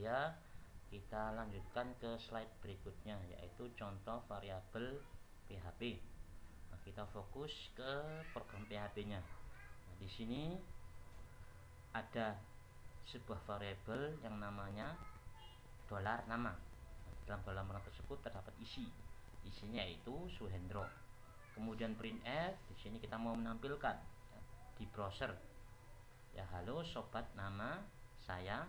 saya kita lanjutkan ke slide berikutnya, yaitu contoh variabel PHP. Nah, kita fokus ke program PHP-nya. Nah, di sini ada sebuah variabel yang namanya $nama. Nah, dalam halaman tersebut terdapat isinya yaitu Suhendro. Kemudian printf, di sini kita mau menampilkan ya, di browser ya, halo sobat nama saya.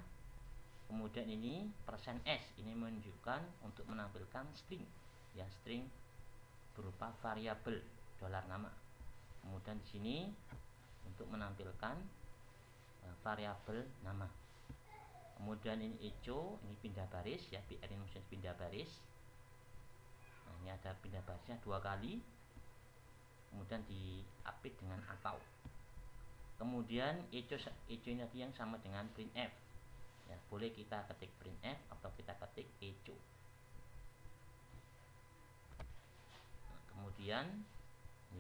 Kemudian ini %s, ini menunjukkan untuk menampilkan string ya, string berupa variabel $nama. Kemudian di sini untuk menampilkan variabel nama. Kemudian ini echo, ini pindah baris ya, PR ini pindah baris. Nah, ini ada pindah barisnya 2 kali. Kemudian diapit dengan atau. Kemudian echo ini tadi yang sama dengan printf. Ya, boleh kita ketik printf atau kita ketik echo. Nah, kemudian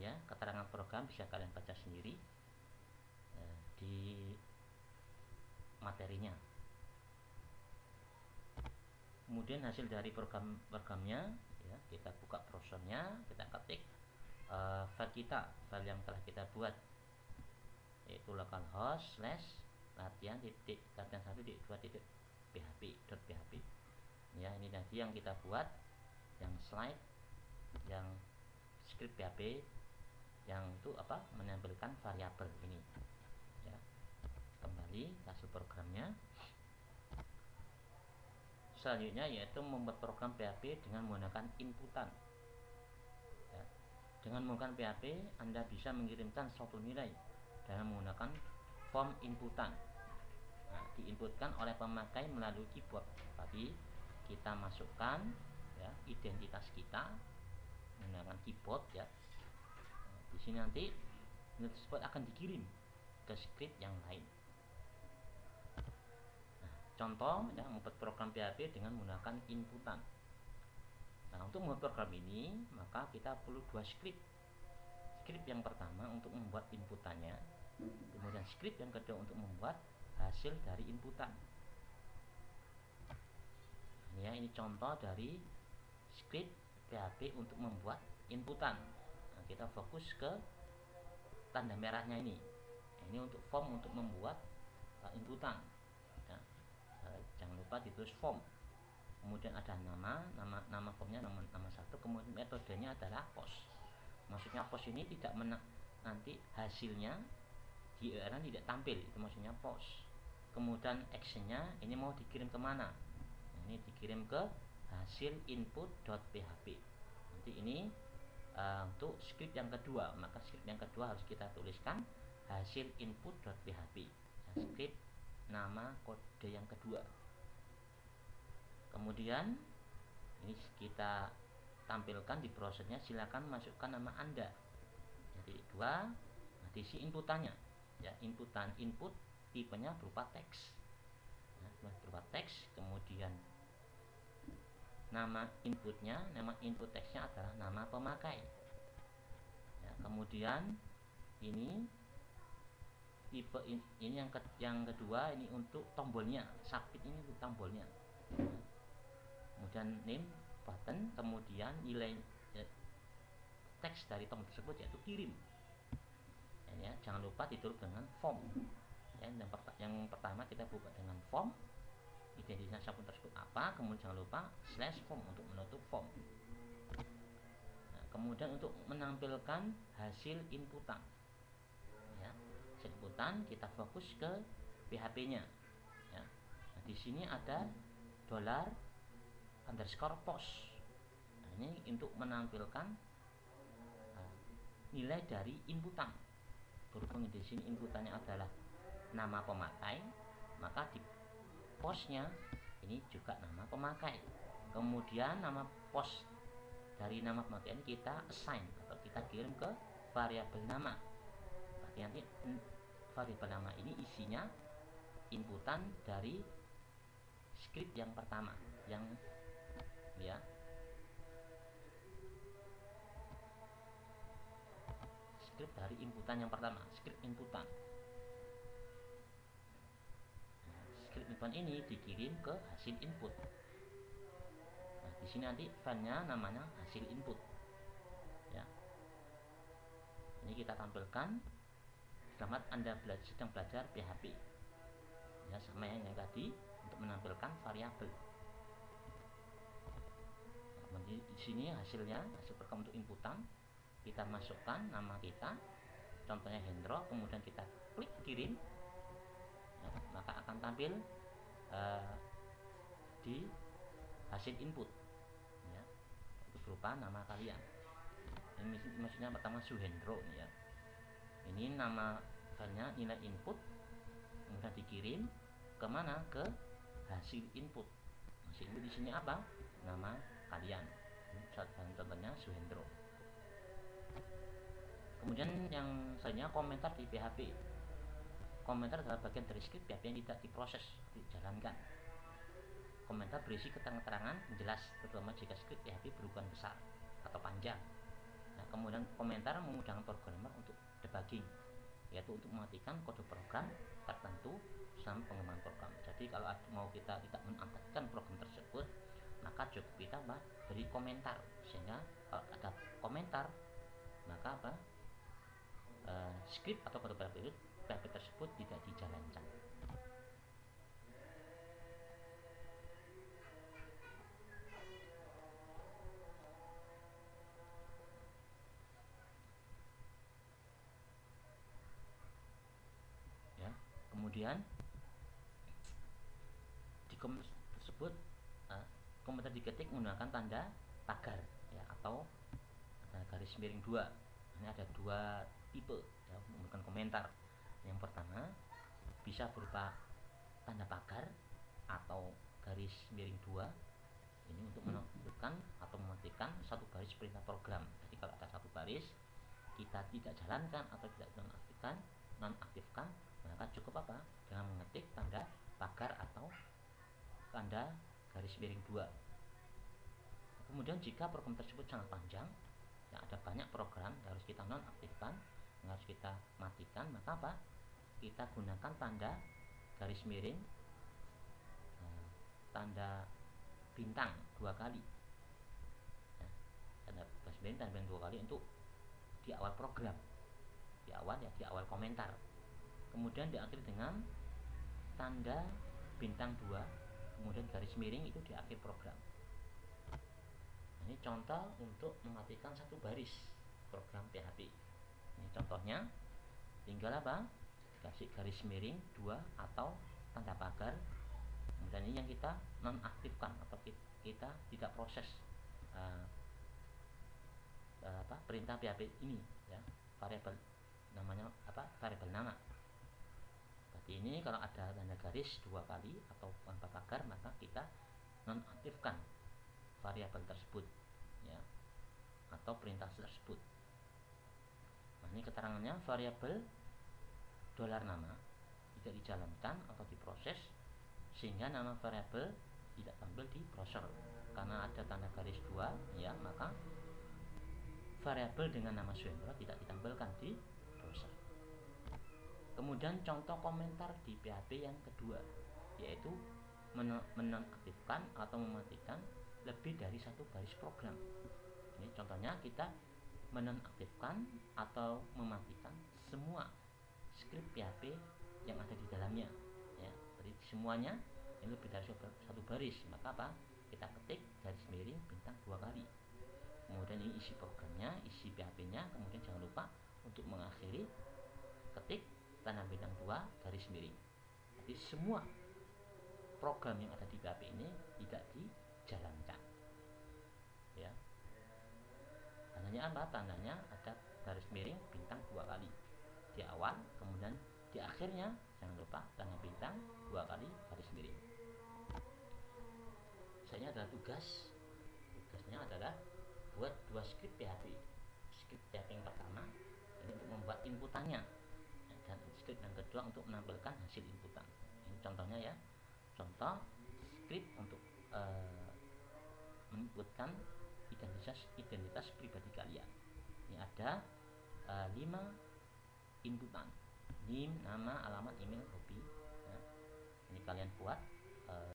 ya, keterangan program bisa kalian baca sendiri di materinya. Kemudian hasil dari programnya ya, kita buka browsernya, kita ketik file kita, file yang telah kita buat, yaitu localhost latihan.1.2.php. Ya, ini tadi yang kita buat, yang slide, yang script PHP yang itu apa, menampilkan variabel ini ya. Kembali hasil programnya. Selanjutnya yaitu membuat program PHP dengan menggunakan inputan ya. Dengan menggunakan PHP Anda bisa mengirimkan suatu nilai dengan menggunakan form inputan. Nah, diinputkan oleh pemakai melalui keyboard. Tadi kita masukkan ya, identitas kita menggunakan keyboard ya. Nah, di sini nanti nilai tersebut akan dikirim ke script yang lain. Nah, contoh ya, membuat program PHP dengan menggunakan inputan. Nah, untuk membuat program ini maka kita perlu 2 script. Script yang pertama untuk membuat inputannya, kemudian script yang kedua untuk membuat hasil dari inputan. Ya, ini contoh dari script PHP untuk membuat inputan. Nah, kita fokus ke tanda merahnya ini. Ini untuk form untuk membuat inputan. Ya. Jangan lupa ditulis form. Kemudian ada nama formnya nama 1. Kemudian metodenya adalah post. Maksudnya post ini tidak nanti hasilnya di URL tidak tampil, itu maksudnya post. Kemudian actionnya ini mau dikirim kemana? Nah, ini dikirim ke hasil input.php. Nanti ini untuk script yang kedua, maka script yang kedua harus kita tuliskan hasil input.php. Nah, script nama kode yang kedua. Kemudian ini kita tampilkan di browsernya, silakan masukkan nama Anda. Jadi 2, nah, diisi inputannya ya, input tipenya berupa teks. Nah, berupa teks, kemudian nama inputnya, nama input teksnya adalah nama pemakai ya. Kemudian ini tipe ini yang kedua, ini untuk tombolnya, submit ini untuk tombolnya. Kemudian name button, kemudian nilai teks dari tombol tersebut yaitu kirim ya. Jangan lupa ditutup dengan form ya. Yang pertama kita buka dengan form, identitas akun tersebut apa, kemudian jangan lupa /form untuk menutup form. Nah, kemudian untuk menampilkan hasil inputan ya, inputan kita fokus ke PHP-nya ya. Nah, di sini ada $_post. Nah, ini untuk menampilkan nilai dari inputan. Berhubung di sini inputannya adalah nama pemakai, maka di postnya ini juga nama pemakai. Kemudian nama post dari nama pemakai ini kita assign atau kita kirim ke variabel nama. Berarti nanti variabel nama ini isinya inputan dari script yang pertama, yang ya, script dari inputan yang pertama, script inputan. script input ini dikirim ke hasil input. Nah, di sini nanti filenya namanya hasil input. Ya. Ini kita tampilkan. Selamat Anda sedang belajar PHP. Ya, sama yang tadi untuk menampilkan variabel. Nah, di sini hasilnya, hasil program untuk inputan, kita masukkan nama kita, contohnya Hendro, kemudian kita klik kirim. Ya, maka akan tampil di hasil input, ya, itu berupa nama kalian. Ini maksudnya pertama Suhendro, ya. Ini nama filenya, nilai input, kemudian dikirim kemana? Ke hasil input. Hasil input di sini apa? Nama kalian. Contohnya Suhendro. Kemudian yang selanjutnya komentar di PHP. Komentar adalah bagian dari script PHP yang tidak diproses, dijalankan. Komentar berisi keterangan menjelas, terutama jika script PHP berukuran besar atau panjang. Nah, kemudian komentar memudahkan programmer untuk debugging, yaitu untuk mematikan kode program tertentu selama pengembangan program. Jadi kalau mau kita tidak menaktifkan program tersebut, maka cukup kita beri komentar, sehingga kalau ada komentar maka script atau kode PHP tersebut tidak dijalankan. Ya, kemudian di komentar tersebut komentar diketik menggunakan tanda pagar, ya, atau garis miring 2. Ini ada 2 tipe, ya, menggunakan komentar. Yang pertama bisa berupa tanda pagar atau garis miring 2. Ini untuk menentukan atau mematikan satu baris perintah program. Jadi kalau ada satu baris kita tidak jalankan atau tidak nonaktifkan, maka cukup apa? Dengan mengetik tanda pagar atau tanda garis miring 2. Kemudian jika program tersebut sangat panjang, ya, ada banyak program yang harus kita nonaktifkan, yang harus kita matikan, maka apa? Kita gunakan tanda garis miring, tanda bintang 2 kali, ya, tanda garis miring, tanda bintang 2 kali untuk di awal program, di awal komentar. Kemudian diakhiri dengan tanda bintang 2, kemudian garis miring itu di akhir program. Ini contoh untuk mematikan satu baris program PHP. Ini contohnya, tinggal apa? Kasih garis miring 2 atau tanda pagar. Kemudian ini yang kita nonaktifkan atau kita tidak proses perintah PHP ini, ya, variabel namanya apa? Variabel nama. Berarti ini kalau ada tanda garis 2 kali atau tanda pagar, maka kita nonaktifkan variabel tersebut, ya, atau perintah tersebut. Nah, ini keterangannya, variabel $nama tidak dijalankan atau diproses sehingga nama variabel tidak tampil di browser karena ada tanda garis 2, ya, maka variabel dengan nama Suhendro tidak ditampilkan di browser. Kemudian contoh komentar di PHP yang kedua, yaitu menonaktifkan atau mematikan lebih dari satu baris program. Ini contohnya kita menonaktifkan atau mematikan semua script PHP yang ada di dalamnya, ya. Jadi semuanya yang lebih dari satu baris, maka apa? Kita ketik garis miring bintang 2 kali. Kemudian ini isi programnya, isi PHP-nya. Kemudian jangan lupa untuk mengakhiri ketik tanda bintang 2 garis miring. Jadi semua program yang ada di PHP ini tidak dijalankan, ya. Tandanya apa? Tandanya ada garis miring bintang 2 kali di awal, kemudian di akhirnya jangan lupa tanda bintang 2 kali garis miring. Misalnya adalah tugasnya adalah buat 2 script PHP. Script PHP yang pertama ini untuk membuat inputannya, dan script yang kedua untuk menampilkan hasil inputan. Ini contohnya, ya. Contoh script untuk menginputkan identitas pribadi kalian. Ini ada 5 inputan: NIM, nama, alamat, email, hobi. Nah, ini kalian buat